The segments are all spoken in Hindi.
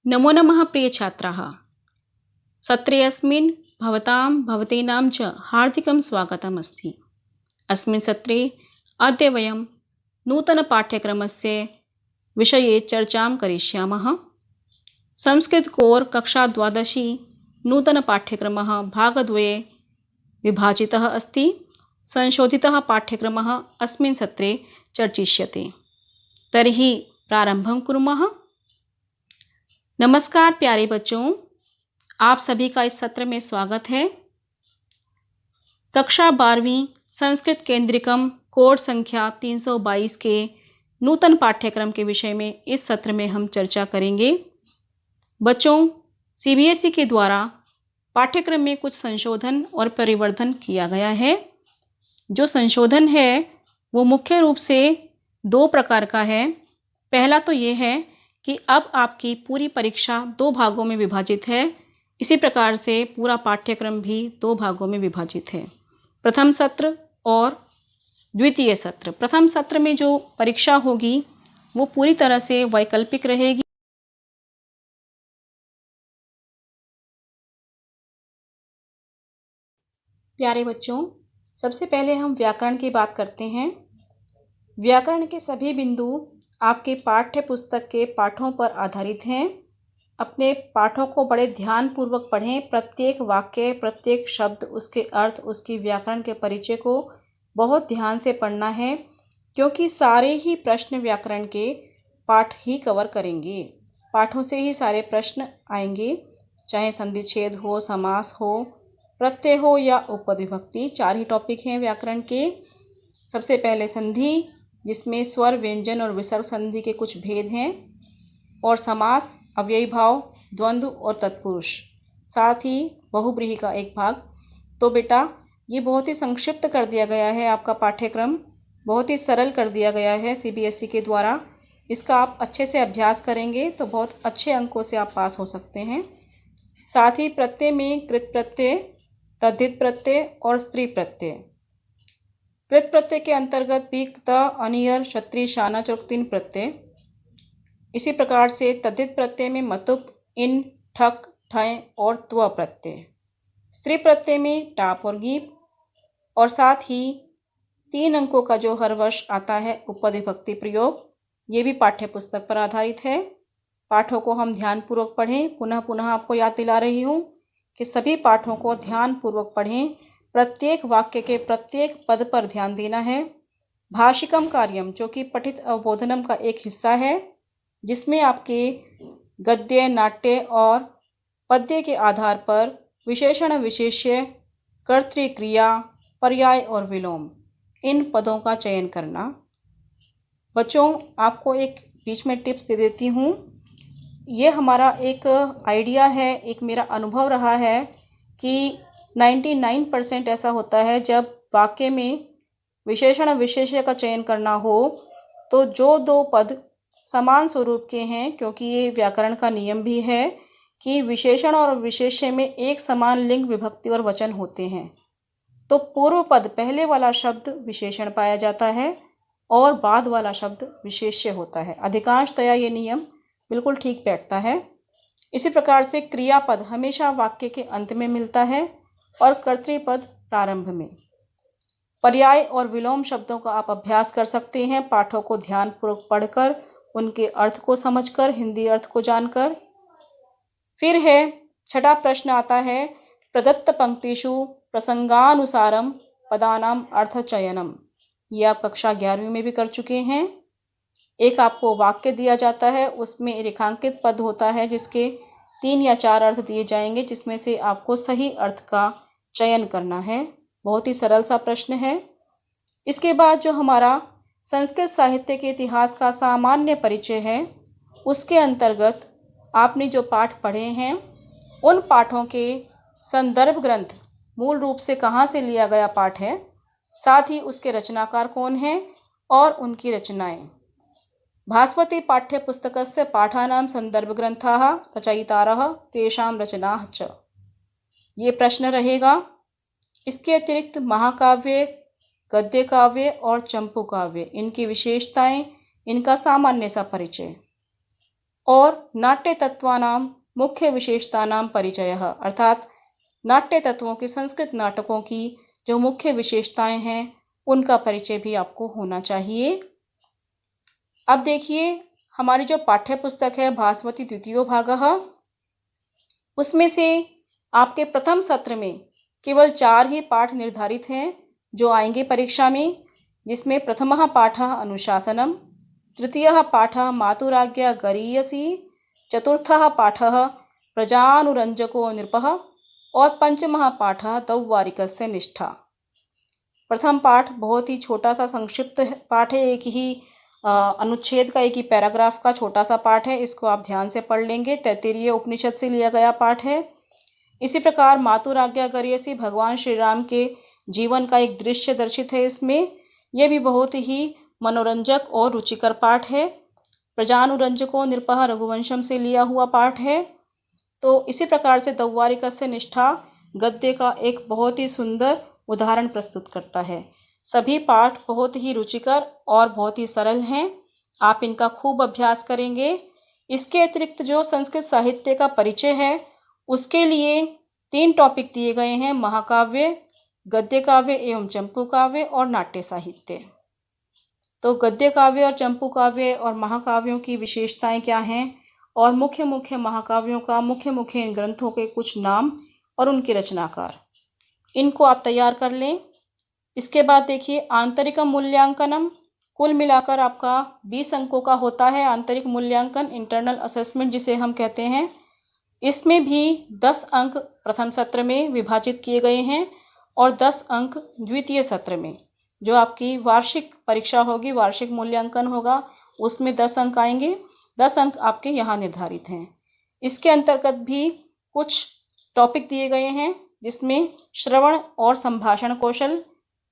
नमो नमः प्रियछात्राः। सत्रे अस्मिन् भवतीनां च हार्दिकं स्वागतम् अस्ति। अस्मिन् सत्रे अद्य वयं नूतनपाठ्यक्रमस्य विषये चर्चां करिष्यामः। संस्कृत कोर् कक्षा 12 नूतनपाठ्यक्रमः भागद्वये विभाजितः अस्ति। संशोधितः पाठ्यक्रमः अस्मिन् सत्रे चर्चिष्यते। तर्हि प्रारम्भं कुर्मः। नमस्कार प्यारे बच्चों, आप सभी का इस सत्र में स्वागत है। कक्षा 12वीं संस्कृत केंद्रिकम कोड संख्या 322 के नूतन पाठ्यक्रम के विषय में इस सत्र में हम चर्चा करेंगे। बच्चों, सीबीएसई के द्वारा पाठ्यक्रम में कुछ संशोधन और परिवर्तन किया गया है। जो संशोधन है वो मुख्य रूप से 2 प्रकार का है। पहला तो ये है कि अब आपकी पूरी परीक्षा 2 भागों में विभाजित है। इसी प्रकार से पूरा पाठ्यक्रम भी 2 भागों में विभाजित है, प्रथम सत्र और द्वितीय सत्र। प्रथम सत्र में जो परीक्षा होगी वो पूरी तरह से वैकल्पिक रहेगी। प्यारे बच्चों, सबसे पहले हम व्याकरण की बात करते हैं। व्याकरण के सभी बिंदु आपके पाठ्य पुस्तक के पाठों पर आधारित हैं। अपने पाठों को बड़े ध्यानपूर्वक पढ़ें। प्रत्येक वाक्य, प्रत्येक शब्द, उसके अर्थ, उसकी व्याकरण के परिचय को बहुत ध्यान से पढ़ना है, क्योंकि सारे ही प्रश्न व्याकरण के पाठ ही कवर करेंगे। पाठों से ही सारे प्रश्न आएंगे, चाहे संधिच्छेद हो, समास हो, प्रत्यय हो या उपविभक्ति। 4 ही टॉपिक हैं व्याकरण के। सबसे पहले संधि, जिसमें स्वर, व्यंजन और विसर्ग संधि के कुछ भेद हैं, और समास, अव्ययी भाव, द्वंद्व और तत्पुरुष, साथ ही बहुब्रीहि का एक भाग। तो बेटा, ये बहुत ही संक्षिप्त कर दिया गया है। आपका पाठ्यक्रम बहुत ही सरल कर दिया गया है सीबीएसई के द्वारा। इसका आप अच्छे से अभ्यास करेंगे तो बहुत अच्छे अंकों से आप पास हो सकते हैं। साथ ही प्रत्यय में कृत प्रत्यय, तद्धित प्रत्यय और स्त्री प्रत्यय। कृत प्रत्यय के अंतर्गत भी क्त, अनियर, क्षत्रिय, शानच और 3 प्रत्यय। इसी प्रकार से तद्धित प्रत्यय में मतुप, इन, ठक, ठय और त्व प्रत्यय। स्त्री प्रत्यय में टाप और गीप, और साथ ही 3 अंकों का जो हर वर्ष आता है उपविभक्ति प्रयोग, ये भी पाठ्य पुस्तक पर आधारित है। पाठों को हम ध्यानपूर्वक पढ़ें। पुनः पुनः आपको याद दिला रही हूँ कि सभी पाठों को ध्यानपूर्वक पढ़ें। प्रत्येक वाक्य के प्रत्येक पद पर ध्यान देना है। भाषिकम कार्यम, जो कि पठित अवबोधनम का एक हिस्सा है, जिसमें आपके गद्य, नाट्य और पद्य के आधार पर विशेषण, विशेष्य, कर्तृक्रिया, पर्याय और विलोम, इन पदों का चयन करना। बच्चों, आपको एक बीच में टिप्स दे देती हूँ। ये हमारा एक आइडिया है, एक मेरा अनुभव रहा है कि 99% ऐसा होता है जब वाक्य में विशेषण, विशेष्य का चयन करना हो तो जो 2 पद समान स्वरूप के हैं, क्योंकि ये व्याकरण का नियम भी है कि विशेषण और विशेष्य में एक समान लिंग, विभक्ति और वचन होते हैं, तो पूर्व पद पहले वाला शब्द विशेषण पाया जाता है और बाद वाला शब्द विशेष्य होता है। अधिकांशतया ये नियम बिल्कुल ठीक बैठता है। इसी प्रकार से क्रियापद हमेशा वाक्य के अंत में मिलता है और कर्तृपद प्रारंभ में। पर्याय और विलोम शब्दों का आप अभ्यास कर सकते हैं, पाठों को ध्यानपूर्वक पढ़कर, उनके अर्थ को समझकर, हिंदी अर्थ को जानकर। फिर है 6ठा प्रश्न आता है, प्रदत्त पंक्तिषु प्रसंगानुसारम पदानाम अर्थ चयनम। ये आप कक्षा 11वीं में भी कर चुके हैं। एक आपको वाक्य दिया जाता है, उसमें रेखांकित पद होता है जिसके 3 या 4 अर्थ दिए जाएंगे, जिसमें से आपको सही अर्थ का चयन करना है। बहुत ही सरल सा प्रश्न है। इसके बाद जो हमारा संस्कृत साहित्य के इतिहास का सामान्य परिचय है, उसके अंतर्गत आपने जो पाठ पढ़े हैं, उन पाठों के संदर्भ ग्रंथ मूल रूप से कहाँ से लिया गया पाठ है, साथ ही उसके रचनाकार कौन हैं और उनकी रचनाएं। भास्वती पाठ्यपुस्तकस्य पाठानां संदर्भग्रन्थाः रचयितारः तेषां रचनाः च। ये प्रश्न रहेगा। इसके अतिरिक्त महाकाव्य, गद्य काव्य और चंपू काव्य, इनकी विशेषताएं, इनका सामान्य सा परिचय। और नाट्य तत्वानां मुख्य विशेषतानां परिचयः, अर्थात नाट्य तत्वों के संस्कृत नाटकों की जो मुख्य विशेषताएं हैं उनका परिचय भी आपको होना चाहिए। अब देखिए हमारी जो पाठ्य पुस्तक है भास्वती द्वितीयो भागः, उसमें से आपके प्रथम सत्र में केवल 4 ही पाठ निर्धारित हैं जो आएंगे परीक्षा में, जिसमें प्रथमः पाठः अनुशासनम, तृतीयः पाठः मातुराज्ञा गरीयसी, चतुर्थः पाठः प्रजानुरंजको नृपः और पंचमः पाठः तौवारिकस्य निष्ठा। प्रथम पाठ बहुत ही छोटा सा संक्षिप्त पाठ है, एक ही अनुच्छेद का, एक ही पैराग्राफ का छोटा सा पाठ है। इसको आप ध्यान से पढ़ लेंगे। तैत्तिरीय उपनिषद से लिया गया पाठ है। इसी प्रकार मातुराज्ञा गरीयसी भगवान श्री राम के जीवन का एक दृश्य दर्शित है इसमें। यह भी बहुत ही मनोरंजक और रुचिकर पाठ है। प्रजानुरंजको नृपः रघुवंशम से लिया हुआ पाठ है। तो इसी प्रकार से तौवारिकस्य निष्ठा गद्य का एक बहुत ही सुंदर उदाहरण प्रस्तुत करता है। सभी पाठ बहुत ही रुचिकर और बहुत ही सरल हैं। आप इनका खूब अभ्यास करेंगे। इसके अतिरिक्त जो संस्कृत साहित्य का परिचय है उसके लिए 3 टॉपिक दिए गए हैं, महाकाव्य, गद्य काव्य एवं चंपू काव्य और नाट्य साहित्य। तो गद्य काव्य और चंपू काव्य और महाकाव्यों की विशेषताएं क्या हैं और मुख्य मुख्य महाकाव्यों का मुख्य ग्रंथों के कुछ नाम और उनके रचनाकार, इनको आप तैयार कर लें। इसके बाद देखिए आंतरिक मूल्यांकनम, कुल मिलाकर आपका 20 अंकों का होता है आंतरिक मूल्यांकन, इंटरनल असेसमेंट जिसे हम कहते हैं। इसमें भी 10 अंक प्रथम सत्र में विभाजित किए गए हैं और 10 अंक द्वितीय सत्र में, जो आपकी वार्षिक परीक्षा होगी, वार्षिक मूल्यांकन होगा, उसमें 10 अंक आएंगे। 10 अंक आपके यहाँ निर्धारित हैं। इसके अंतर्गत भी कुछ टॉपिक दिए गए हैं जिसमें श्रवण और संभाषण कौशल,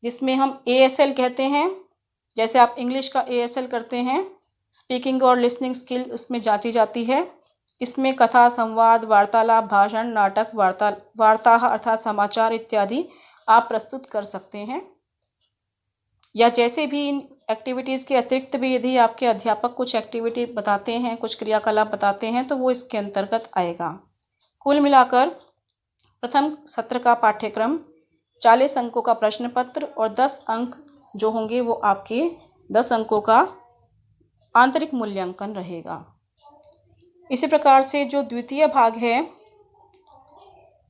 जिसमें हम ASL कहते हैं, जैसे आप इंग्लिश का ASL करते हैं, स्पीकिंग और लिसनिंग स्किल उसमें जांची जाती है। इसमें कथा, संवाद, वार्तालाप, भाषण, नाटक, वार्ता अर्थात समाचार इत्यादि आप प्रस्तुत कर सकते हैं। या जैसे भी इन एक्टिविटीज़ के अतिरिक्त भी यदि आपके अध्यापक कुछ एक्टिविटी बताते हैं, कुछ क्रियाकलाप बताते हैं, तो वो इसके अंतर्गत आएगा। कुल मिलाकर प्रथम सत्र का पाठ्यक्रम 40 अंकों का प्रश्न पत्र और 10 अंक जो होंगे वो आपके 10 अंकों का आंतरिक मूल्यांकन रहेगा। इसी प्रकार से जो द्वितीय भाग है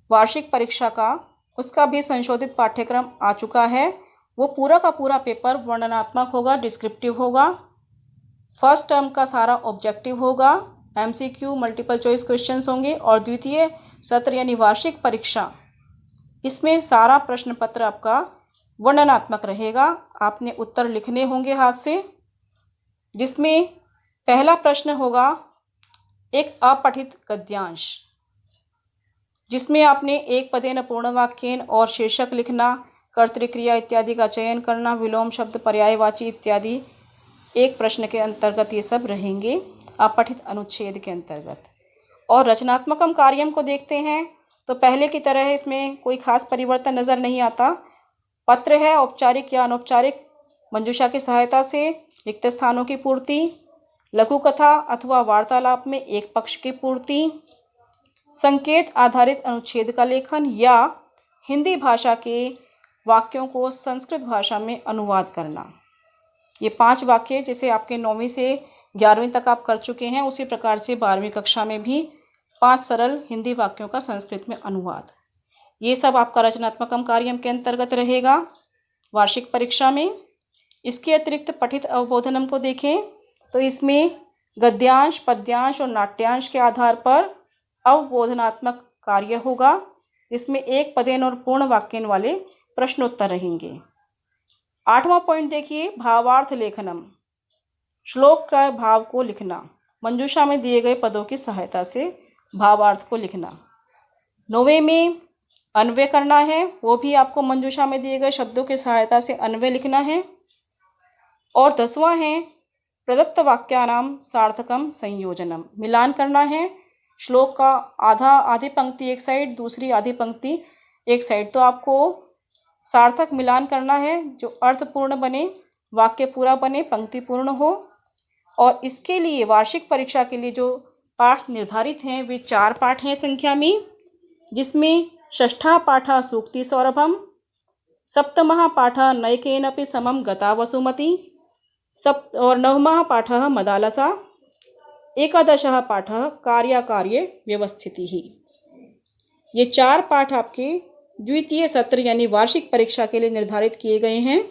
वार्षिक परीक्षा का, उसका भी संशोधित पाठ्यक्रम आ चुका है। वो पूरा का पूरा पेपर वर्णनात्मक होगा, डिस्क्रिप्टिव होगा। फर्स्ट टर्म का सारा ऑब्जेक्टिव होगा, MCQ मल्टीपल चॉइस क्वेश्चंस होंगे और द्वितीय सत्र यानी वार्षिक परीक्षा, इसमें सारा प्रश्न पत्र आपका वर्णनात्मक रहेगा। आपने उत्तर लिखने होंगे हाथ से, जिसमें पहला प्रश्न होगा एक अपठित गद्यांश, जिसमें आपने एक पदेन पूर्ण वाक्येन और शीर्षक लिखना, कर्तृक्रिया इत्यादि का चयन करना, विलोम शब्द, पर्यायवाची इत्यादि एक प्रश्न के अंतर्गत ये सब रहेंगे अपठित अनुच्छेद के अंतर्गत। और रचनात्मकम कार्यम को देखते हैं तो पहले की तरह इसमें कोई खास परिवर्तन नज़र नहीं आता। पत्र है औपचारिक या अनौपचारिक मंजूषा की सहायता से रिक्त स्थानों की पूर्ति, लघु कथा अथवा वार्तालाप में एक पक्ष की पूर्ति, संकेत आधारित अनुच्छेद का लेखन या हिंदी भाषा के वाक्यों को संस्कृत भाषा में अनुवाद करना। ये 5 वाक्य जैसे आपके 9वीं से 11वीं तक आप कर चुके हैं, उसी प्रकार से 12वीं कक्षा में भी 5 सरल हिंदी वाक्यों का संस्कृत में अनुवाद, ये सब आपका रचनात्मकम कार्यम के अंतर्गत रहेगा वार्षिक परीक्षा में। इसके अतिरिक्त पठित अवबोधनम को देखें तो इसमें गद्यांश, पद्यांश और नाट्यांश के आधार पर अवबोधनात्मक कार्य होगा, जिसमें एक पदेन और पूर्ण वाक्यन वाले प्रश्नोत्तर रहेंगे। 8वां पॉइंट देखिए भावार्थ लेखनम, श्लोक का भाव को लिखना, मंजूषा में दिए गए पदों की सहायता से भावार्थ को लिखना। 9वें में अन्वय करना है, वो भी आपको मंजूषा में दिए गए शब्दों की सहायता से अन्वय लिखना है। और 10वां है प्रदत्त वाक्यानाम सार्थकम संयोजनम, मिलान करना है। श्लोक का आधी पंक्ति एक साइड, दूसरी आधी पंक्ति एक साइड, तो आपको सार्थक मिलान करना है जो अर्थपूर्ण बने, वाक्य पूरा बने, पंक्ति पूर्ण हो। और इसके लिए वार्षिक परीक्षा के लिए जो पाठ निर्धारित हैं वे 4 पाठ हैं संख्या में, जिसमें षष्ठः पाठः सूक्ति सौरभम, सप्तमः पाठः नैकेनपि समं गता वसुमती, और नवमः पाठः मदालसा, एकादशः पाठः कार्याकार्ये व्यवस्थितिः। ये 4 पाठ आपके द्वितीय सत्र यानी वार्षिक परीक्षा के लिए निर्धारित किए गए हैं।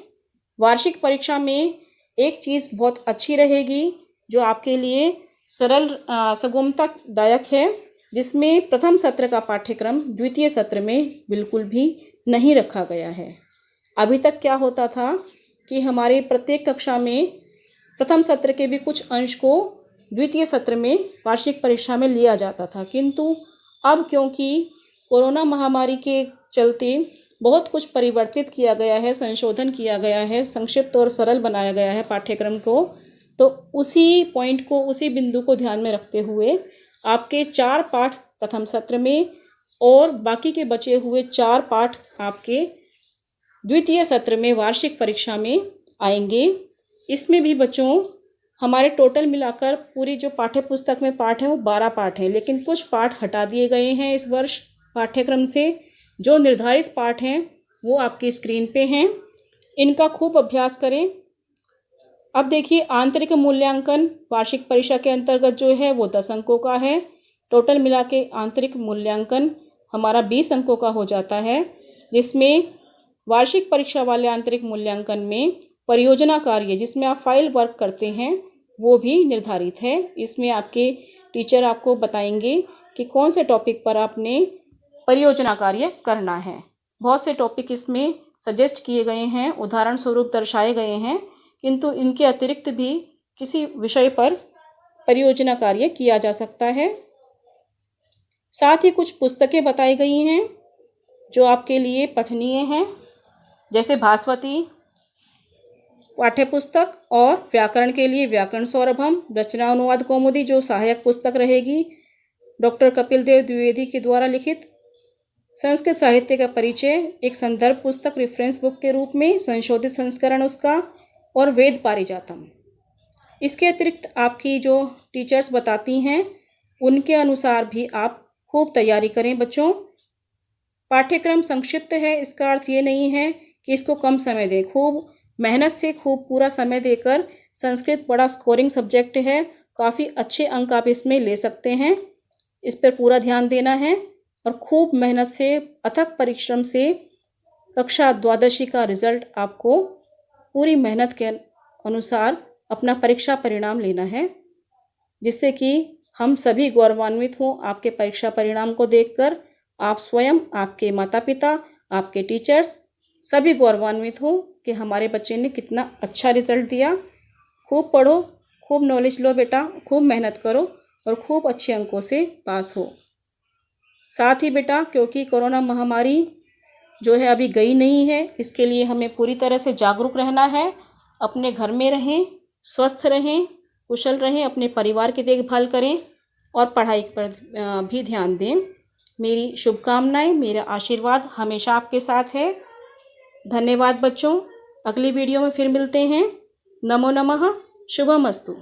वार्षिक परीक्षा में एक चीज़ बहुत अच्छी रहेगी जो आपके लिए सरल सुगमतादायक है, जिसमें प्रथम सत्र का पाठ्यक्रम द्वितीय सत्र में बिल्कुल भी नहीं रखा गया है। अभी तक क्या होता था कि हमारे प्रत्येक कक्षा में प्रथम सत्र के भी कुछ अंश को द्वितीय सत्र में वार्षिक परीक्षा में लिया जाता था, किंतु अब क्योंकि कोरोना महामारी के चलते बहुत कुछ परिवर्तित किया गया है, संशोधन किया गया है, संक्षिप्त और सरल बनाया गया है पाठ्यक्रम को, तो उसी पॉइंट को, उसी बिंदु को ध्यान में रखते हुए आपके 4 पाठ प्रथम सत्र में और बाकी के बचे हुए 4 पाठ आपके द्वितीय सत्र में वार्षिक परीक्षा में आएंगे। इसमें भी बच्चों हमारे टोटल मिलाकर पूरी जो पाठ्य पुस्तक में पाठ हैं वो 12 पाठ हैं, लेकिन कुछ पाठ हटा दिए गए हैं इस वर्ष पाठ्यक्रम से। जो निर्धारित पाठ हैं वो आपकी स्क्रीन पे हैं, इनका खूब अभ्यास करें। अब देखिए, आंतरिक मूल्यांकन वार्षिक परीक्षा के अंतर्गत जो है वो 10 अंकों का है। टोटल मिला के आंतरिक मूल्यांकन हमारा 20 अंकों का हो जाता है, जिसमें वार्षिक परीक्षा वाले आंतरिक मूल्यांकन में परियोजना कार्य जिसमें आप फाइल वर्क करते हैं वो भी निर्धारित है। इसमें आपके टीचर आपको बताएंगे कि कौन से टॉपिक पर आपने परियोजना कार्य करना है। बहुत से टॉपिक इसमें सजेस्ट किए गए हैं, उदाहरण स्वरूप दर्शाए गए हैं, किंतु इनके अतिरिक्त भी किसी विषय पर परियोजना कार्य किया जा सकता है। साथ ही कुछ पुस्तकें बताई गई हैं जो आपके लिए पठनीय हैं, जैसे भास्वती पाठ्यपुस्तक और व्याकरण के लिए व्याकरण सौरभम, रचना अनुवाद कौमुदी जो सहायक पुस्तक रहेगी, डॉक्टर कपिल देव द्विवेदी के द्वारा लिखित संस्कृत साहित्य का परिचय एक संदर्भ पुस्तक रेफरेंस बुक के रूप में, संशोधित संस्करण उसका, और वेद पारिजातम। इसके अतिरिक्त आपकी जो टीचर्स बताती हैं उनके अनुसार भी आप खूब तैयारी करें बच्चों। पाठ्यक्रम संक्षिप्त है, इसका अर्थ ये नहीं है कि इसको कम समय दें। खूब मेहनत से खूब पूरा समय देकर, संस्कृत बड़ा स्कोरिंग सब्जेक्ट है, काफ़ी अच्छे अंक आप इसमें ले सकते हैं। इस पर पूरा ध्यान देना है और खूब मेहनत से, अथक परिश्रम से कक्षा 12वीं का रिजल्ट आपको पूरी मेहनत के अनुसार अपना परीक्षा परिणाम लेना है, जिससे कि हम सभी गौरवान्वित हों आपके परीक्षा परिणाम को देखकर। आप स्वयं, आपके माता पिता, आपके टीचर्स सभी गौरवान्वित हों कि हमारे बच्चे ने कितना अच्छा रिजल्ट दिया। खूब पढ़ो, खूब नॉलेज लो बेटा, खूब मेहनत करो और खूब अच्छे अंकों से पास हो। साथ ही बेटा, क्योंकि कोरोना महामारी जो है अभी गई नहीं है, इसके लिए हमें पूरी तरह से जागरूक रहना है। अपने घर में रहें, स्वस्थ रहें, कुशल रहें, अपने परिवार की देखभाल करें और पढ़ाई पर भी ध्यान दें। मेरी शुभकामनाएं, मेरा आशीर्वाद हमेशा आपके साथ है। धन्यवाद बच्चों। अगली वीडियो में फिर मिलते हैं। नमो नमः। शुभमस्तु।